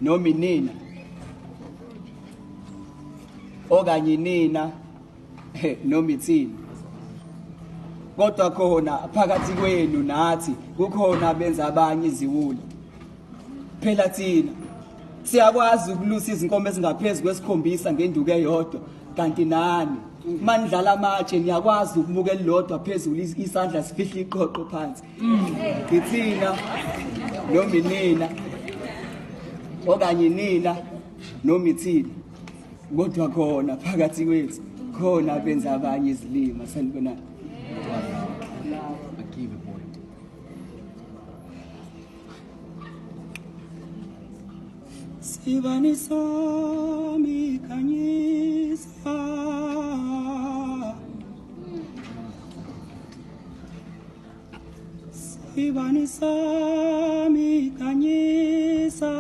noma inina okanye nina noma ithini, kodwa khona phakathi kwenu nathi kukhona abenza abanye iziwula. Phela thina siyakwazi ukulusa izinkomo ezingaphezu kwesikhombisa ngenduku eyodwa, kanti nani manidlala amatshe niyakwazi ukumuka elilodwa phezulu isandla sifihla iqoqo phansi. Ngithina noma inina okanye nina noma ithini, kodwa khona phakathi kwethu khona abenza abanye izilima. Sanibonani. Sibani sami khanyisa, sibani sami khanyisa,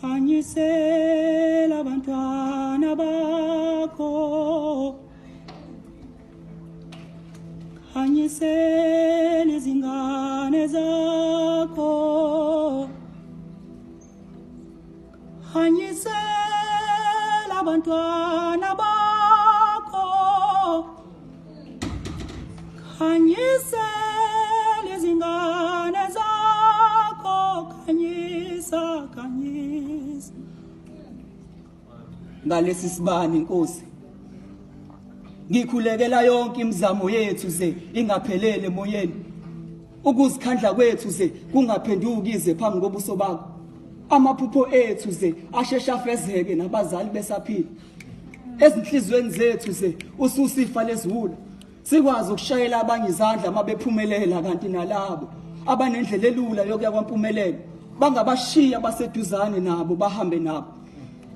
khanyisela abantwana bakho, khanyisela izingane zakho, khanyisela abantwana bakho, khanyisela izingane zakho, khanyisa, khanyisa. Ngalesi sibani Nkosi, ngikhulekela yonke imizamo yethu ze ingaphelele emoyeni, ukuzikhandla kwethu ze kungaphenduki ize phambi kobuso bakho, amaphupho ethu ze asheshe afezeke nabazali besaphila, ezinhlizweni zethu ze ususifa leziwula, sikwazi ukushayela abanye izandla mabephumelela, kanti nalabo abanendlela elula yokuya kwampumelelo bangabashiya baseduzane nabo bahambe nabo.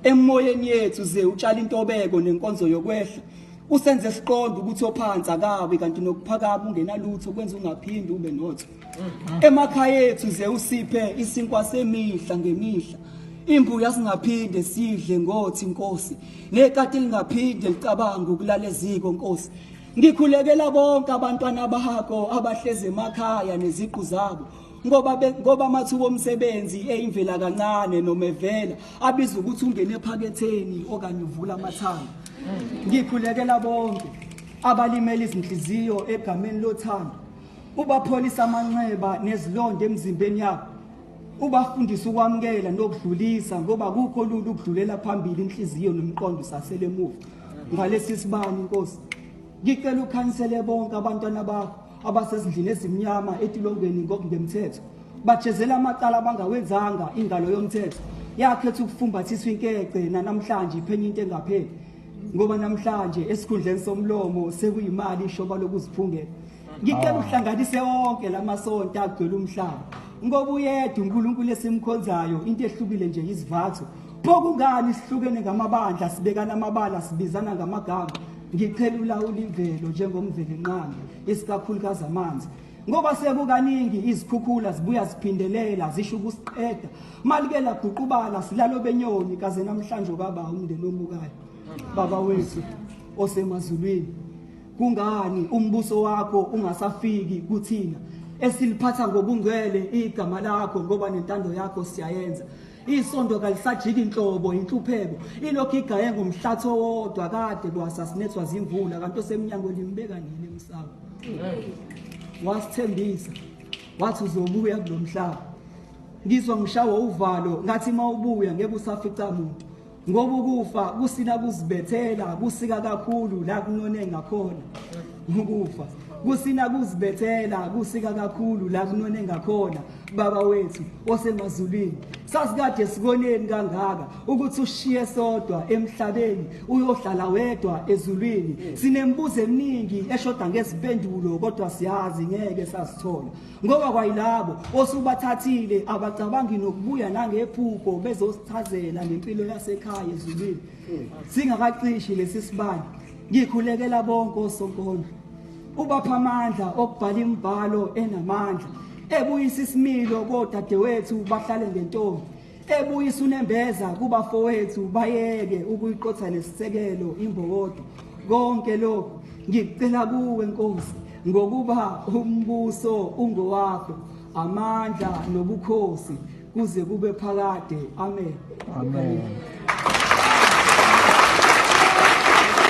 Emoyeni yethu ze utshala intobeko nenkonzo yokwehla, usenze siqonde ukuthi ophansi akabi kanti nokuphakama ungenalutho kwenza ungaphindi ube notho. Emakhaya ethu ze usiphe isinkwa semihla ngemihla, imbuya singaphinde sidle ngothi Nkosi, nekati lingaphinde licabanga ukulala eziko Nkosi. Ngikhulekela bonke abantwana bakho abahleze emakhaya neziqu zabo, ngoba amathuba omsebenzi eyimvela kancane noma evela abiza ukuthi ungene ephaketheni okanye uvula amathanga. Ngikhulekela bonke abalimela izinhliziyo egameni lothando, ubapholisa amanxeba nezilonda emzimbeni yabo, ubafundisa ukwamukela nokudlulisa, ngoba kukho lula ukudlulela phambili inhliziyo nomqondo usasele emuva. Ngalesi sibani Nkosi, ngicela ukhanisele bonke abantwana bakho abasezindlini ezimnyama etilongweni ngokungemthetho, bajezela amacala abangawenzanga ingalo yomthetho, yakhetha ukufumbathiswa inkece namhlanje iphenye into engapheli, ngoba namhlanje esikhundleni somlomo sekuyimali ishoba lokuziphungela. Ngicela uhlanganise wonke lamasonto agcwele umhlaba, ngoba uyedwa uNkulunkulu esimkhonzayo, into ehlukile nje izivatho. Pokungani sihlukene ngamabandla, sibekana amabala, sibizana ngamagama. Ngicela ulawula imvelo njengomveli nqangi, isikakhulukazi amanzi, ngoba sekukaningi izikhukhula zibuya ziphindelela zisho ukusiqeda, malike laguqubala silalo benyoni kaze namhlanje kwaba umndeni omukayo. Baba wethu osemazulwini, kungani umbuso wakho ungasafiki kuthina esiliphatha ngobungcwele igama lakho, ngoba nentando yakho siyayenza. Isondo kalisajika inhlobo inhlupheko, ilokhu igaye ngomhlatho wodwa kade kwasasinethwa zimvula, kanti osemnyango limbeka nini emsamo. Wasithembisa wathi uzobuya kulomhlaba, ngizwa ngishawa uvalo ngathi mawubuya ngeke usafica umuntu, ngoba ukufa kusina kuzibethela, kusika kakhulu la kunone ngakhona. Ukufa kusina kuzibethela, kusika kakhulu la kunone ngakhona. Baba wethu osemazulwini, sasikade sikoneni kangaka ukuthi ushiye sodwa emhlabeni uyohlala wedwa ezulwini. Sinembuzo eminingi eshoda ngezimpendulo, kodwa siyazi ngeke sasithola, ngoba kwayilabo osubathathile abacabangi nokubuya nangephupho bezosichazela ngempilo yasekhaya ezulwini. Singakacishi lesi sibani, ngikhulekela bonke osonkondlo, ubapha amandla okubhala imibhalo enamandla, ebuyisa isimilo kodadewethu bahlale ngentombi, ebuyisa unembeza kubafowethu bayeke ukuyiqotha nesisekelo imbokodo. Konke lokhu ngicela kuwe Nkosi, ngokuba umbuso ungowakho, amandla nobukhosi kuze kube phakade. Amen. Amen.